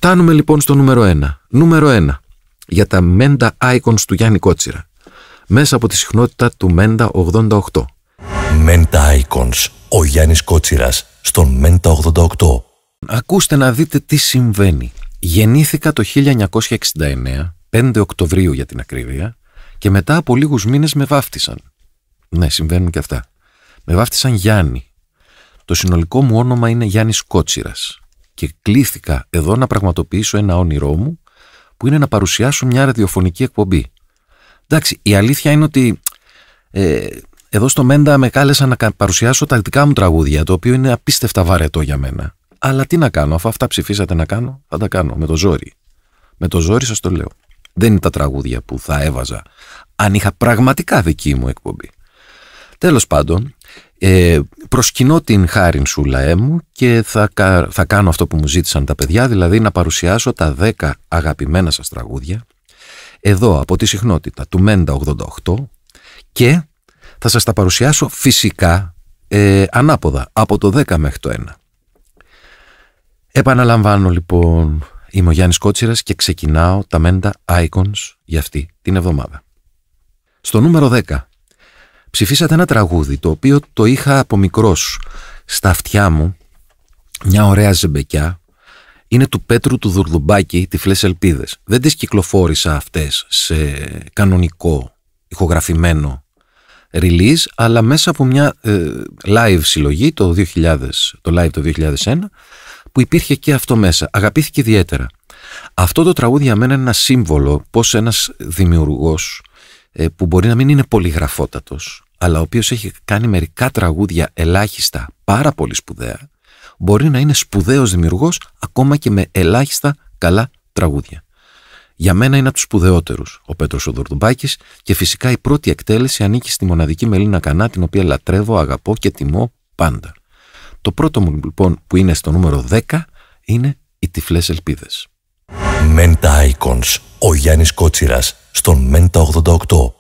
Φτάνουμε λοιπόν στο νούμερο 1. Νούμερο 1. Για τα Menda Icons του Γιάννη Κότσιρα. Μέσα από τη συχνότητα του Menda 88. Menda Icons. Ο Γιάννης Κότσιρας στον Menda 88. Ακούστε να δείτε τι συμβαίνει. Γεννήθηκα το 1969, 5 Οκτωβρίου για την ακρίβεια, και μετά από λίγους μήνες με βάφτισαν. Ναι, συμβαίνουν και αυτά. Με βάφτισαν Γιάννη. Το συνολικό μου όνομα είναι Γιάννης Κότσιρας και κλήθηκα εδώ να πραγματοποιήσω ένα όνειρό μου, που είναι να παρουσιάσω μια ραδιοφωνική εκπομπή. Εντάξει, η αλήθεια είναι ότι εδώ στο Menda με κάλεσαν να παρουσιάσω τα δικά μου τραγούδια, το οποίο είναι απίστευτα βαρετό για μένα. Αλλά τι να κάνω, αφού αυτά ψηφίσατε να κάνω, θα τα κάνω με το ζόρι. Με το ζόρι σας το λέω. Δεν είναι τα τραγούδια που θα έβαζα αν είχα πραγματικά δική μου εκπομπή. Τέλος πάντων, προσκυνώ την χάριν σου λαέ μου και θα κάνω αυτό που μου ζήτησαν τα παιδιά, δηλαδή να παρουσιάσω τα 10 αγαπημένα σας τραγούδια εδώ από τη συχνότητα του Menda 88 και θα σας τα παρουσιάσω φυσικά ανάποδα από το 10 μέχρι το 1. Επαναλαμβάνω λοιπόν, είμαι ο Γιάννης Κότσιρας και ξεκινάω τα Menda Icons για αυτή την εβδομάδα. Στο νούμερο 10 ψηφίσατε ένα τραγούδι το οποίο το είχα από μικρός στα αυτιά μου, μια ωραία ζεμπεκιά. Είναι του Πέτρου του Δουρδουμπάκη, Τυφλές Ελπίδες. Δεν τις κυκλοφόρησα αυτές σε κανονικό ηχογραφημένο release, αλλά μέσα από μια live συλλογή το live το 2001, που υπήρχε και αυτό μέσα. Αγαπήθηκε ιδιαίτερα. Αυτό το τραγούδι για μένα είναι ένα σύμβολο πως ένας δημιουργός που μπορεί να μην είναι πολυγραφότατος, αλλά ο οποίος έχει κάνει μερικά τραγούδια ελάχιστα πάρα πολύ σπουδαία, μπορεί να είναι σπουδαίος δημιουργός ακόμα και με ελάχιστα καλά τραγούδια. Για μένα είναι από τους σπουδαιότερους ο Πέτρος ο Δουρδουμπάκης και φυσικά η πρώτη εκτέλεση ανήκει στη μοναδική Μελίνα Κανά, την οποία λατρεύω, αγαπώ και τιμώ πάντα. Το πρώτο μου λοιπόν που είναι στο νούμερο 10 είναι οι Τυφλές Ελπίδες. Menda Icons. Ο Γιάννης Κότσιρας στον Menda 88.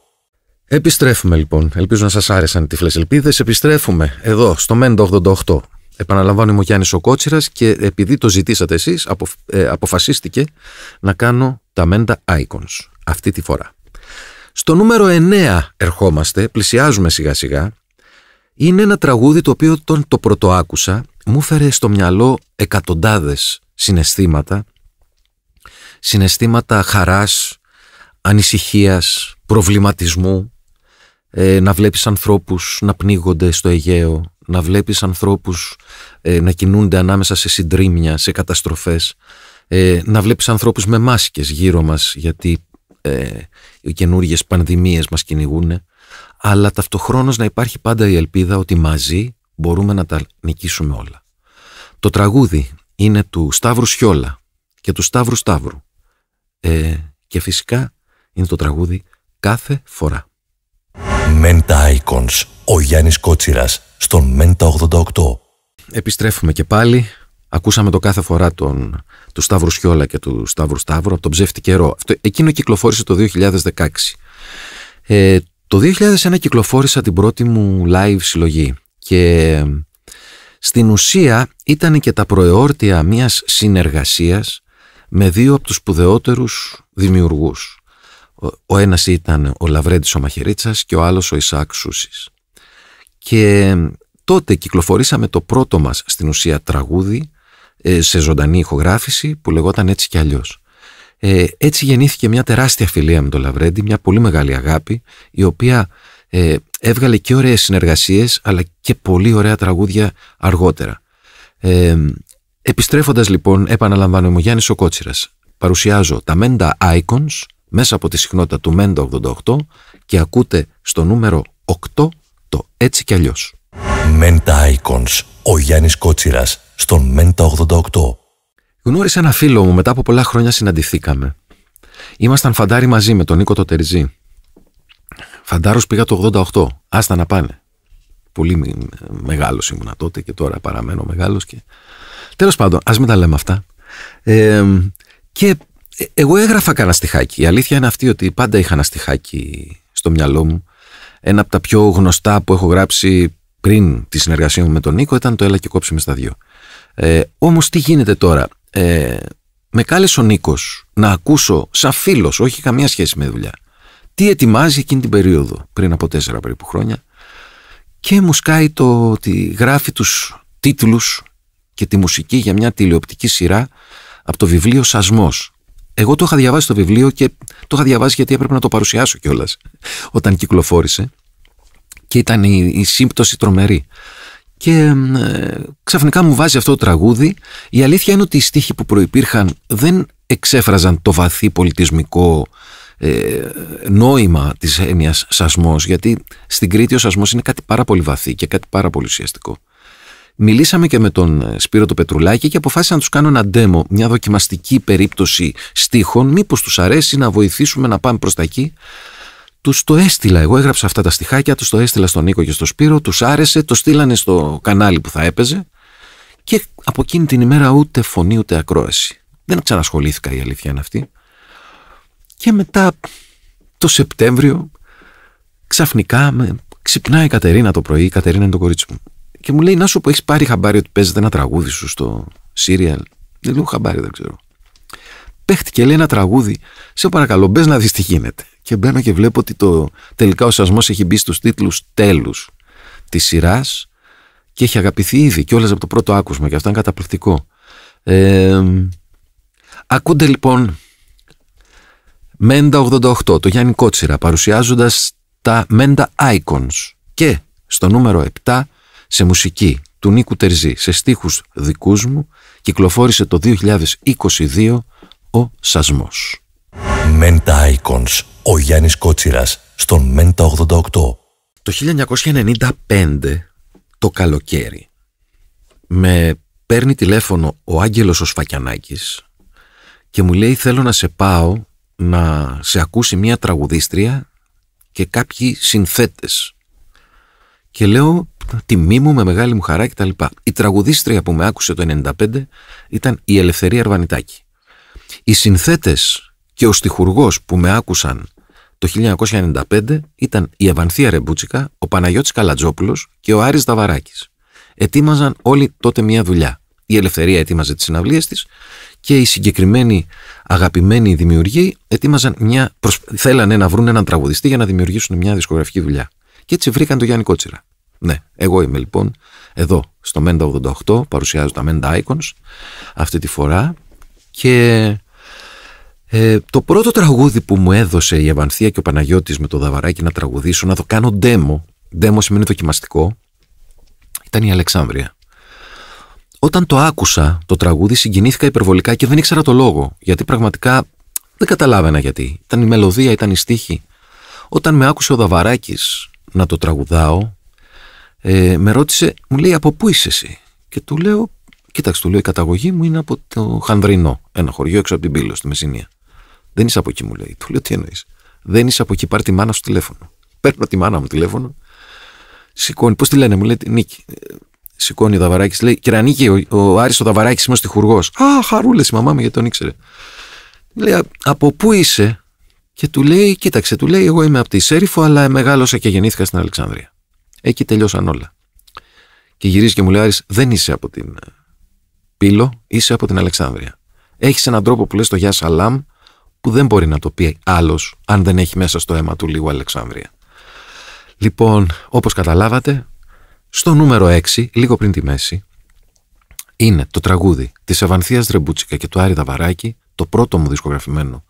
Επιστρέφουμε λοιπόν. Ελπίζω να σας άρεσαν οι Τυφλές Ελπίδες. Επιστρέφουμε εδώ στο Menda 88. Επαναλαμβάνω, είμαι ο Γιάννης ο Κότσιρας και επειδή το ζητήσατε εσείς, αποφασίστηκε να κάνω τα Menda Icons αυτή τη φορά. Στο νούμερο 9 ερχόμαστε, πλησιάζουμε σιγά σιγά. Είναι ένα τραγούδι το οποίο το πρωτοάκουσα, μου φέρε στο μυαλό εκατοντάδες συναισθήματα χαράς, ανησυχίας, προβληματισμού, να βλέπεις ανθρώπους να πνίγονται στο Αιγαίο, να βλέπεις ανθρώπους να κινούνται ανάμεσα σε συντρίμμια, σε καταστροφές, να βλέπεις ανθρώπους με μάσκες γύρω μας γιατί οι καινούργιες πανδημίες μας κυνηγούν, αλλά ταυτοχρόνως να υπάρχει πάντα η ελπίδα ότι μαζί μπορούμε να τα νικήσουμε όλα. Το τραγούδι είναι του Σταύρου Σιόλα και του Σταύρου Σταύρου και φυσικά είναι το τραγούδι «Κάθε φορά». Menda Icons. Ο Γιάννης Κότσιρας στον Menda 88. Επιστρέφουμε και πάλι. Ακούσαμε το «Κάθε φορά» του Σταύρου Σιόλα και του Σταύρου Σταύρου από τον Ψεύτη Καιρό. Εκείνο κυκλοφόρησε το 2016. Το 2001 κυκλοφόρησα την πρώτη μου live συλλογή και στην ουσία ήταν και τα προεόρτια μιας συνεργασίας με δύο από τους σπουδαιότερους δημιουργούς. Ο ένας ήταν ο Λαβρέντης ο Μαχαιρίτσας και ο άλλος ο Ισαάκ Σούσης. Και τότε κυκλοφορήσαμε το πρώτο μας στην ουσία τραγούδι σε ζωντανή ηχογράφηση που λεγόταν «Έτσι κι αλλιώς». Έτσι γεννήθηκε μια τεράστια φιλία με τον Λαβρέντη, μια πολύ μεγάλη αγάπη, η οποία έβγαλε και ωραίες συνεργασίες αλλά και πολύ ωραία τραγούδια αργότερα. Επιστρέφοντας λοιπόν, επαναλαμβάνω, είμαι ο Γιάννης ο Κότσιρας. Παρουσιάζω τα Menda Icons μέσα από τη συχνότητα του Menda 88 και ακούτε στο νούμερο 8 το «Έτσι κι αλλιώς». Menda Icons. Ο Γιάννης Κότσιρας στον Menda 88. Γνώρισα ένα φίλο μου, μετά από πολλά χρόνια συναντηθήκαμε. Ήμασταν φαντάροι μαζί με τον Νίκο το Τερζή. Φαντάρος πήγα το 88, άστα να πάνε. Πολύ μεγάλος ήμουνα τότε και τώρα παραμένω μεγάλος και... Τέλος πάντων, ας μην τα λέμε αυτά. Και εγώ έγραφα κανένα στιχάκι. Η αλήθεια είναι αυτή ότι πάντα είχα ένα στιχάκι στο μυαλό μου. Ένα από τα πιο γνωστά που έχω γράψει πριν τη συνεργασία μου με τον Νίκο ήταν το «Έλα και κόψε με στα δυο». Όμως τι γίνεται τώρα. με κάλεσε ο Νίκος να ακούσω σαν φίλος, όχι καμία σχέση με δουλειά, τι ετοιμάζει εκείνη την περίοδο, πριν από 4 περίπου χρόνια, και μου σκάει το ότι γράφει τους τίτλους και τη μουσική για μια τηλεοπτική σειρά από το βιβλίο «Σασμός». Εγώ το είχα διαβάσει το βιβλίο και το είχα διαβάσει γιατί έπρεπε να το παρουσιάσω κιόλας όταν κυκλοφόρησε, και ήταν η σύμπτωση τρομερή. Και ξαφνικά μου βάζει αυτό το τραγούδι. Η αλήθεια είναι ότι οι στίχοι που προϋπήρχαν δεν εξέφραζαν το βαθύ πολιτισμικό νόημα της έννοιας σασμός, γιατί στην Κρήτη ο σασμός είναι κάτι πάρα πολύ βαθύ και κάτι πάρα πολύ ουσιαστικό. Μιλήσαμε και με τον Σπύρο το Πετρουλάκη και αποφάσισα να τους κάνω ένα demo, μια δοκιμαστική περίπτωση στίχων, μήπως τους αρέσει να βοηθήσουμε να πάμε προς τα εκεί. Τους το έστειλα, εγώ έγραψα αυτά τα στιχάκια, τους το έστειλα στον Νίκο και στο Σπύρο, τους άρεσε, το στείλανε στο κανάλι που θα έπαιζε, και από εκείνη την ημέρα ούτε φωνή ούτε ακρόαση. Δεν ξανασχολήθηκα, η αλήθεια είναι αυτή. Και μετά το Σεπτέμβριο ξαφνικά με ξυπνάει η Κατερίνα το πρωί. Η Κατερίνα είναι το κορίτσι μου, και μου λέει: να σου πω, έχεις πάρει χαμπάρι ότι παίζεται ένα τραγούδι σου στο σύριαλ? Δεν λέω χαμπάρι, δεν ξέρω. Παίχτηκε, λέει, ένα τραγούδι, σε παρακαλώ μπες να δεις τι γίνεται. Και μπαίνω και βλέπω ότι τελικά ο σασμός έχει μπει στους τίτλους τέλους της σειράς και έχει αγαπηθεί ήδη κιόλας από το πρώτο άκουσμα, και αυτό είναι καταπληκτικό. Ακούνται λοιπόν Μέντα 88, το Γιάννη Κότσιρα, παρουσιάζοντας τα Μέντα Icons, και στο νούμερο 7, σε μουσική του Νίκου Τερζή, σε στίχους δικούς μου, κυκλοφόρησε το 2022 ο Σασμός. Μέντα Icons, ο Γιάννης Κότσιρας, στον Μέντα 88. Το 1995, το καλοκαίρι, με παίρνει τηλέφωνο ο Άγγελος ο Σφακιανάκης και μου λέει: θέλω να σε πάω να σε ακούσει μια τραγουδίστρια και κάποιοι συνθέτες. Και λέω: τιμή μου, με μεγάλη μου χαρά κτλ. Η τραγουδίστρια που με άκουσε το 1995 ήταν η Ελευθερία Αρβανιτάκη. Οι συνθέτες και ο στιχουργός που με άκουσαν το 1995 ήταν η Ευανθία Ρεμπούτσικα, ο Παναγιώτης Καλατζόπουλος και ο Άρης Δαβαράκης. Ετοίμαζαν όλοι τότε μια δουλειά. Η Ελευθερία ετοίμαζε τις συναυλίες της και οι συγκεκριμένοι αγαπημένοι δημιουργοί ετοίμαζαν θέλανε να βρουν έναν τραγουδιστή για να δημιουργήσουν μια δισκογραφική δουλειά. Και έτσι βρήκαν τον Γιάννη Κότσιρα. Ναι, εγώ είμαι λοιπόν εδώ στο Μέντα 88, παρουσιάζω τα Μέντα Icons αυτή τη φορά, και το πρώτο τραγούδι που μου έδωσε η Ευανθία και ο Παναγιώτης με το Δαβαράκι να τραγουδήσω, να το κάνω demo σημαίνει δοκιμαστικό, ήταν η Αλεξάνδρεια. Όταν το άκουσα το τραγούδι συγκινήθηκα υπερβολικά και δεν ήξερα το λόγο, γιατί πραγματικά δεν καταλάβαινα γιατί. Ήταν η μελωδία, ήταν η στίχη. Όταν με άκουσε ο Δαβαράκης να το τραγουδάω, με ρώτησε, μου λέει: από πού είσαι εσύ? Και του λέω: κοίταξε, του λέω, η καταγωγή μου είναι από το Χανδρινό, ένα χωριό έξω από την Πύλο, στη Μεσσηνία. Δεν είσαι από εκεί, μου λέει. Του λέω: τι εννοείς? Δεν είσαι από εκεί, πάρ' τη μάνα σου τηλέφωνο. Παίρνω τη μάνα μου τηλέφωνο, σηκώνει, πώς τη λένε, μου λέει, Νίκη. Σηκώνει ο Δαβαράκης, λέει: κύριε Νίκη, ο Άρης ο Δαβαράκης είμαι ο στιχουργός. Α, χαρούλες η μαμά μου, γιατί τον ήξερε. Λέει: από πού είσαι? Και του λέει: κοίταξε, του λέει, εγώ είμαι από τη Σέριφο, αλλά μεγάλωσα και γεννήθηκα στην Αλεξάνδρεια. Εκεί τελειώσαν όλα. Και γυρίζει και μου λέει: Άρης, δεν είσαι από την Πύλο, είσαι από την Αλεξάνδρεια. Έχεις έναν τρόπο που λες το Γεια Σαλάμ, που δεν μπορεί να το πει άλλος, αν δεν έχει μέσα στο αίμα του λίγο Αλεξάνδρεια. Λοιπόν, όπως καταλάβατε, στο νούμερο 6, λίγο πριν τη μέση, είναι το τραγούδι της Ευανθίας Ρεμπούτσικα και του Άρη Δαβαράκη, το πρώτο μου δισκογραφημένο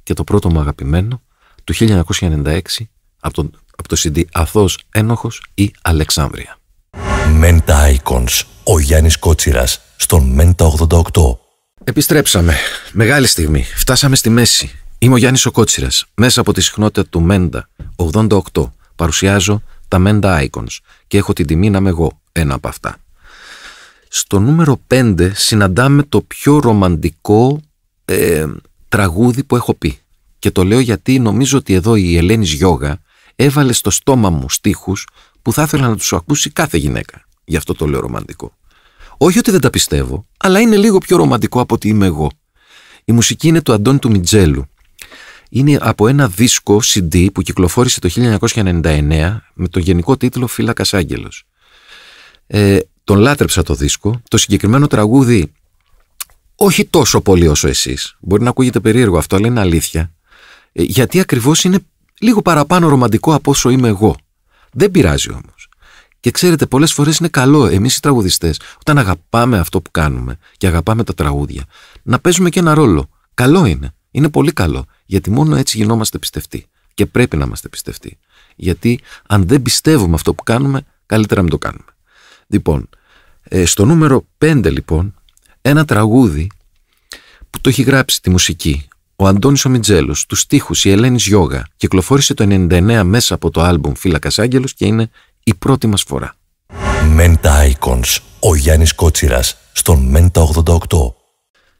και το πρώτο μου αγαπημένο, του 1996, από το CD Αθώος Ένοχος ή Αλεξάνδρεια. Μέντα Icons, ο Γιάννης Κότσιρας, στον Μέντα 88. Επιστρέψαμε. Μεγάλη στιγμή. Φτάσαμε στη μέση. Είμαι ο Γιάννης ο Κότσιρας. Μέσα από τη συχνότητα του Μέντα 88 παρουσιάζω τα Μέντα Icons και έχω την τιμή να είμαι εγώ ένα από αυτά. Στο νούμερο 5 συναντάμε το πιο ρομαντικό τραγούδι που έχω πει. Και το λέω γιατί νομίζω ότι εδώ η Ελένης Γιώγα έβαλε στο στόμα μου στίχους που θα ήθελα να τους ακούσει κάθε γυναίκα. Γι' αυτό το λέω ρομαντικό. Όχι ότι δεν τα πιστεύω, αλλά είναι λίγο πιο ρομαντικό από ότι είμαι εγώ. Η μουσική είναι του Αντώνη του Μιτζέλου. Είναι από ένα δίσκο CD που κυκλοφόρησε το 1999 με τον γενικό τίτλο Φύλακας Άγγελος. Τον λάτρεψα το δίσκο. Το συγκεκριμένο τραγούδι όχι τόσο πολύ όσο εσείς. Μπορεί να ακούγεται περίεργο αυτό, αλλά είναι αλήθεια. Γιατί ακριβώς είναι λίγο παραπάνω ρομαντικό από όσο είμαι εγώ. Δεν πειράζει όμως. Και ξέρετε, πολλές φορές είναι καλό εμείς οι τραγουδιστές, όταν αγαπάμε αυτό που κάνουμε και αγαπάμε τα τραγούδια, να παίζουμε και ένα ρόλο. Καλό είναι. Είναι πολύ καλό. Γιατί μόνο έτσι γινόμαστε πιστευτοί. Και πρέπει να είμαστε πιστευτοί. Γιατί αν δεν πιστεύουμε αυτό που κάνουμε, καλύτερα μην το κάνουμε. Λοιπόν, στο νούμερο 5 λοιπόν, ένα τραγούδι που το έχει γράψει τη μουσική ο Αντώνης ο Μιτζέλος, τους στίχους η Ελένης Γιώγα, κυκλοφόρησε το 99 μέσα από το άλμπουμ Φύλακας Άγγελος και είναι η πρώτη μας φορά. Μέντα Icons, ο Γιάννης Κότσιρας, στον Μέντα 88.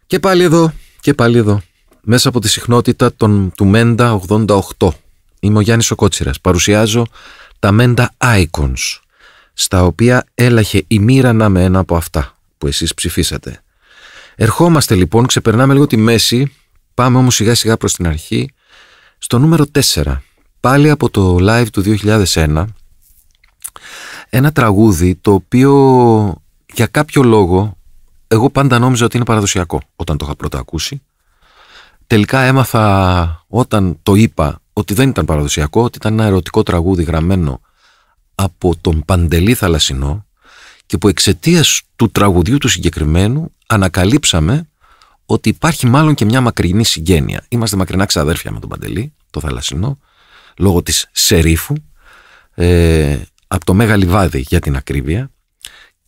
Και πάλι εδώ, μέσα από τη συχνότητα του Μέντα 88. Είμαι ο Γιάννης ο Κότσιρας, παρουσιάζω τα Μέντα Icons, στα οποία έλαχε η μοίρα να με ένα από αυτά που εσείς ψηφίσατε. Ερχόμαστε λοιπόν, ξεπερνάμε λίγο τη μέση, πάμε όμως σιγά σιγά προς την αρχή, στο νούμερο 4, πάλι από το live του 2001, ένα τραγούδι το οποίο για κάποιο λόγο εγώ πάντα νόμιζα ότι είναι παραδοσιακό όταν το είχα πρώτα ακούσει. Τελικά έμαθα όταν το είπα ότι δεν ήταν παραδοσιακό, ότι ήταν ένα ερωτικό τραγούδι γραμμένο από τον Παντελή Θαλασσινό και που εξαιτίας του τραγουδιού του συγκεκριμένου ανακαλύψαμε ότι υπάρχει μάλλον και μια μακρινή συγγένεια. Είμαστε μακρινά ξαδέρφια με τον Παντελή, το Θαλασσινό, λόγω της Σερίφου, από το Μέγα Λιβάδι για την ακρίβεια,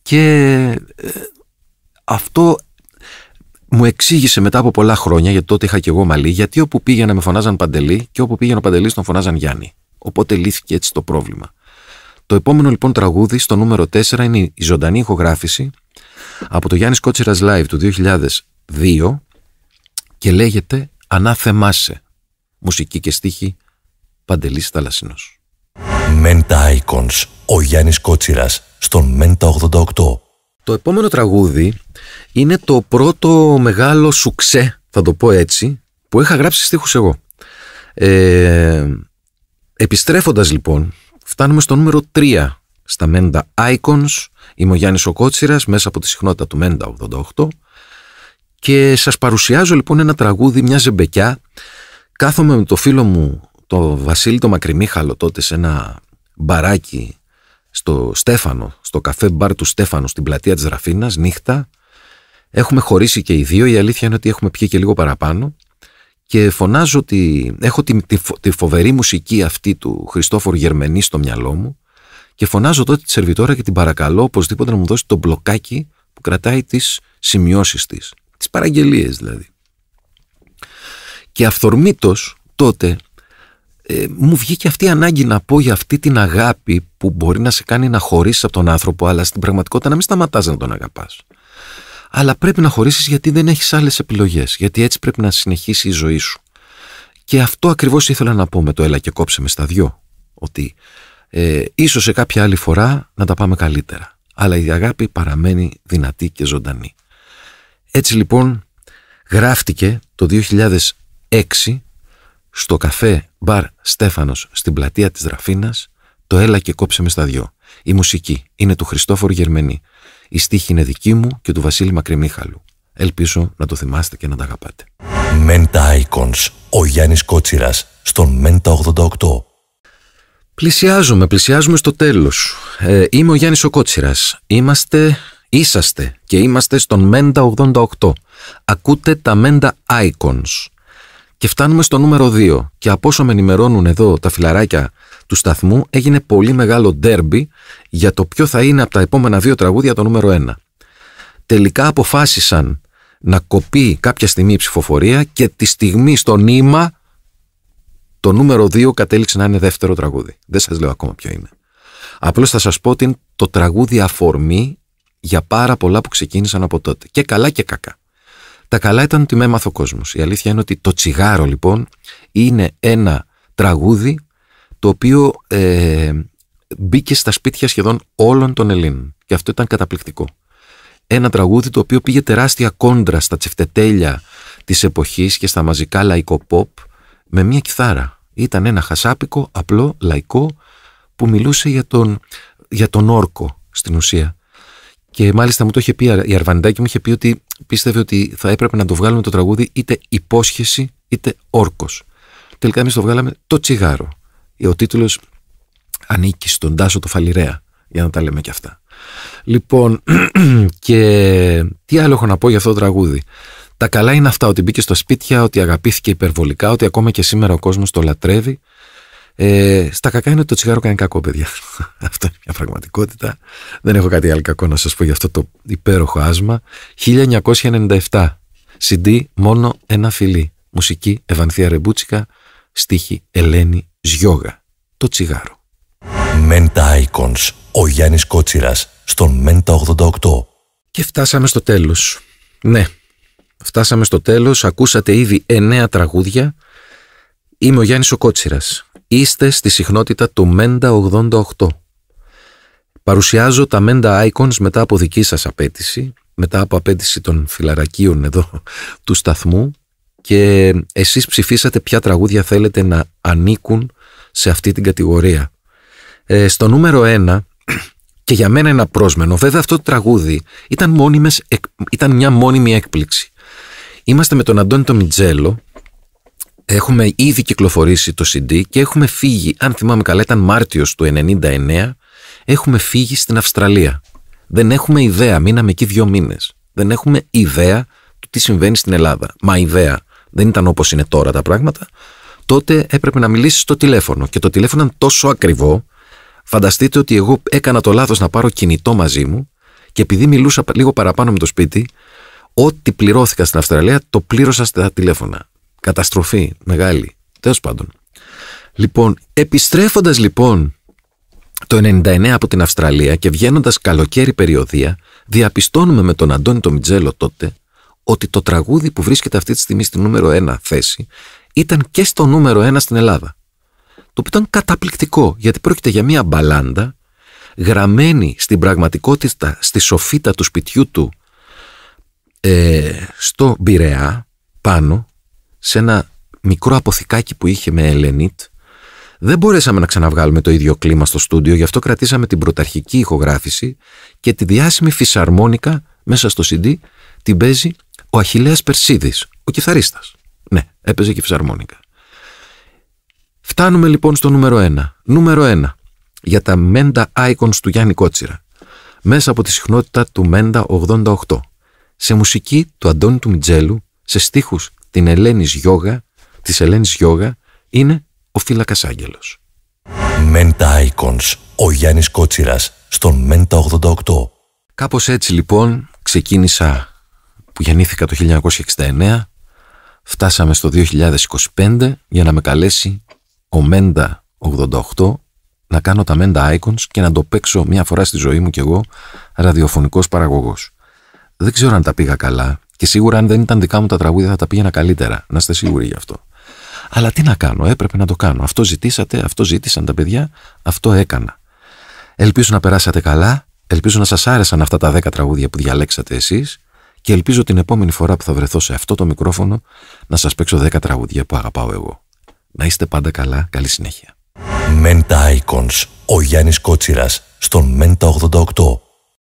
και αυτό μου εξήγησε μετά από πολλά χρόνια, γιατί τότε είχα και εγώ μαλλί, γιατί όπου πήγαινα με φωνάζαν Παντελή και όπου πήγαινε ο Παντελής τον φωνάζαν Γιάννη. Οπότε λύθηκε έτσι το πρόβλημα. Το επόμενο λοιπόν τραγούδι στο νούμερο 4 είναι η ζωντανή ηχογράφηση από το Γιάννης Κότσιρας Live του 2002 και λέγεται «Ανάθεμάσαι». Μουσική και στίχη Παντελής Θαλασσινός. Μέντα Icons, ο Γιάννης Κότσιρας, στον Μέντα 88. Το επόμενο τραγούδι είναι το πρώτο μεγάλο σουξέ, θα το πω έτσι, που είχα γράψει στίχους εγώ. Επιστρέφοντας λοιπόν, φτάνουμε στο νούμερο 3 στα Μέντα Icons. Είμαι ο Γιάννης ο Κότσιρας μέσα από τη συχνότητα του Μέντα 88 και σας παρουσιάζω λοιπόν ένα τραγούδι, μια ζεμπεκιά. Κάθομαι με το φίλο μου το Βασίλη το Μακριμίχαλο τότε σε ένα μπαράκι στο Στέφανο, στο καφέ μπαρ του Στέφανου στην πλατεία της Δραφίνας, νύχτα. Έχουμε χωρίσει και οι δύο, η αλήθεια είναι ότι έχουμε πιει και λίγο παραπάνω και φωνάζω ότι έχω τη φοβερή μουσική αυτή του Χριστόφορου Γερμενή στο μυαλό μου και φωνάζω τότε τη σερβιτόρα και την παρακαλώ οπωσδήποτε να μου δώσει το μπλοκάκι που κρατάει τις σημειώσεις της, τις παραγγελίες δηλαδή. Και αυθορμήτως τότε μου βγήκε αυτή η ανάγκη να πω για αυτή την αγάπη που μπορεί να σε κάνει να χωρίσεις από τον άνθρωπο, αλλά στην πραγματικότητα να μην σταματάς να τον αγαπάς. Αλλά πρέπει να χωρίσεις γιατί δεν έχεις άλλες επιλογές, γιατί έτσι πρέπει να συνεχίσει η ζωή σου. Και αυτό ακριβώς ήθελα να πω με το «Έλα και κόψε με στα δυο», ότι ίσως σε κάποια άλλη φορά να τα πάμε καλύτερα, αλλά η αγάπη παραμένει δυνατή και ζωντανή. Έτσι λοιπόν γράφτηκε το 2006 στο καφέ μπαρ Στέφανος στην πλατεία της Δραφίνας το «Έλα και κόψε με στα δυο». Η μουσική είναι του Χριστόφορου Γερμενή. Η στίχη είναι δική μου και του Βασίλη Μακριμίχαλου. Ελπίζω να το θυμάστε και να τα αγαπάτε. Μέντα Icons, ο Γιάννης Κότσιρας, στον Μέντα 88. Πλησιάζουμε στο τέλος. Είμαι ο Γιάννης ο Κότσιρας. Είσαστε και είμαστε στον Μέντα 88. Ακούτε τα Μέντα Icons. Και φτάνουμε στο νούμερο 2. Και από όσο με ενημερώνουν εδώ τα φιλαράκια του σταθμού, έγινε πολύ μεγάλο ντέρμπι για το ποιο θα είναι από τα επόμενα 2 τραγούδια το νούμερο 1. Τελικά αποφάσισαν να κοπεί κάποια στιγμή η ψηφοφορία και τη στιγμή στο νήμα το νούμερο 2 κατέληξε να είναι δεύτερο τραγούδι. Δεν σας λέω ακόμα ποιο είναι. Απλώς θα σας πω ότι είναι το τραγούδι αφορμή για πάρα πολλά που ξεκίνησαν από τότε. Και καλά και κακά. Τα καλά ήταν ότι με έμαθε ο κόσμος. Η αλήθεια είναι ότι το τσιγάρο λοιπόν είναι ένα τραγούδι το οποίο μπήκε στα σπίτια σχεδόν όλων των Ελλήνων. Και αυτό ήταν καταπληκτικό. Ένα τραγούδι το οποίο πήγε τεράστια κόντρα στα τσεφτετέλια της εποχής και στα μαζικά λαϊκό pop με μια κιθάρα. Ήταν ένα χασάπικο, απλό, λαϊκό που μιλούσε για τον όρκο στην ουσία. Και μάλιστα μου το είχε πει η Αρβανιτάκη, μου είχε πει ότι πίστευε ότι θα έπρεπε να το βγάλουμε το τραγούδι είτε υπόσχεση είτε όρκος. Τελικά εμείς το βγάλαμε το τσιγάρο. Ο τίτλος ανήκει στον Τάσο το Φαλιρέα, για να τα λέμε και αυτά. Λοιπόν, και τι άλλο έχω να πω για αυτό το τραγούδι. Τα καλά είναι αυτά, ότι μπήκε στο σπίτια, ότι αγαπήθηκε υπερβολικά, ότι ακόμα και σήμερα ο κόσμος το λατρεύει. Στα κακά είναι ότι το τσιγάρο κάνει κακό, παιδιά. Αυτό είναι μια πραγματικότητα. Δεν έχω κάτι άλλο κακό να σας πω για αυτό το υπέροχο άσμα. 1997. CD μόνο ένα φιλί. Μουσική Ευανθία Ρεμπούτσικα. Στίχη Ελένη Ζιώγα. Το τσιγάρο. Mental Icons. Ο Γιάννης Κότσιρας στον Mental 88. Και φτάσαμε στο τέλος. Ναι, φτάσαμε στο τέλος. Ακούσατε ήδη 9 τραγούδια. Είμαι ο Γιάννης ο Κότσιρας. Είστε στη συχνότητα του Mental 88. Παρουσιάζω τα Mental Icons μετά από δική σας απέτηση, μετά από απέτηση των φιλαρακίων εδώ του σταθμού, και εσείς ψηφίσατε ποια τραγούδια θέλετε να ανήκουν σε αυτή την κατηγορία. Στο νούμερο 1, και για μένα ένα πρόσμενο, βέβαια αυτό το τραγούδι ήταν μια μόνιμη έκπληξη. Είμαστε με τον Αντώνη το Μιτζέλο. Έχουμε ήδη κυκλοφορήσει το CD και έχουμε φύγει, αν θυμάμαι καλά ήταν Μάρτιος του 1999, έχουμε φύγει στην Αυστραλία. Δεν έχουμε ιδέα, μείναμε εκεί 2 μήνες. Δεν έχουμε ιδέα του τι συμβαίνει στην Ελλάδα. Μα ιδέα, δεν ήταν όπως είναι τώρα τα πράγματα. Τότε έπρεπε να μιλήσεις στο τηλέφωνο και το τηλέφωνο ήταν τόσο ακριβό. Φανταστείτε ότι εγώ έκανα το λάθος να πάρω κινητό μαζί μου και επειδή μιλούσα λίγο παραπάνω με το σπίτι, ό,τι πληρώθηκα στην Αυστραλία το πλήρωσα στα τηλέφωνα. Καταστροφή μεγάλη. Τέλος πάντων. Λοιπόν, επιστρέφοντας λοιπόν το 99 από την Αυστραλία και βγαίνοντας καλοκαίρι περιοδία, διαπιστώνουμε με τον Αντώνη το Μιτζέλο τότε ότι το τραγούδι που βρίσκεται αυτή τη στιγμή στη νούμερο 1 θέση ήταν και στο νούμερο 1 στην Ελλάδα. Το οποίο ήταν καταπληκτικό, γιατί πρόκειται για μια μπαλάντα γραμμένη στην πραγματικότητα στη σοφίτα του σπιτιού του στο Πειραιά, πάνω σε ένα μικρό αποθηκάκι που είχε με Ελενίτ. Δεν μπορέσαμε να ξαναβγάλουμε το ίδιο κλίμα στο στούντιο, γι' αυτό κρατήσαμε την πρωταρχική ηχογράφηση και τη διάσημη φυσαρμόνικα μέσα στο CD την παίζει ο Αχιλλέας Περσίδης, ο κιθαρίστας. Ναι, έπαιζε και φυσαρμόνικα. Φτάνουμε λοιπόν στο νούμερο 1. Νούμερο 1 για τα Mental Icons του Γιάννη Κότσιρα, μέσα από τη συχνότητα του Mental 88, σε μουσική του Αντώνη του Μιτζέλου, σε στίχους της Ελένης Ζιώγα, είναι ο Φύλακας Άγγελος. Mental Icons. Ο Γιάννης Κότσιρας στον Mental 88. Κάπως έτσι λοιπόν ξεκίνησα, που γεννήθηκα το 1969, φτάσαμε στο 2025 για να με καλέσει ο Mental 88 να κάνω τα Mental Icons και να το παίξω μια φορά στη ζωή μου κι εγώ ραδιοφωνικός παραγωγός. Δεν ξέρω αν τα πήγα καλά και σίγουρα αν δεν ήταν δικά μου τα τραγούδια θα τα πήγαινα καλύτερα, να είστε σίγουροι γι' αυτό. Αλλά τι να κάνω, έπρεπε να το κάνω. Αυτό ζητήσατε, αυτό ζήτησαν τα παιδιά, αυτό έκανα. Ελπίζω να περάσατε καλά, ελπίζω να σας άρεσαν αυτά τα 10 τραγούδια που διαλέξατε εσείς και ελπίζω την επόμενη φορά που θα βρεθώ σε αυτό το μικρόφωνο να σας παίξω 10 τραγούδια που αγαπάω εγώ. Να είστε πάντα καλά, καλή συνέχεια. Mental Icons. Ο Γιάννης Κότσιρας στον Mental 88.